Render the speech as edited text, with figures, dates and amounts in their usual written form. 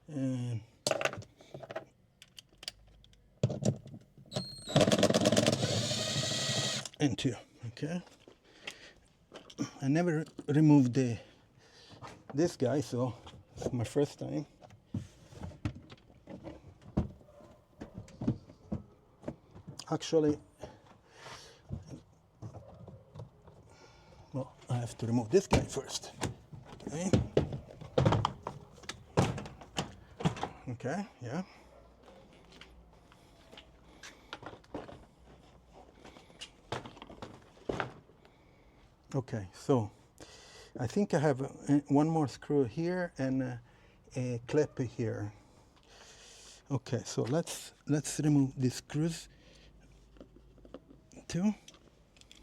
and 2. Okay. I never removed this guy, so it's my first time. Actually, well, I have to remove this guy first. Okay. Okay, yeah. Okay, so I think I have one more screw here and a clip here. Okay, so let's remove these screws too.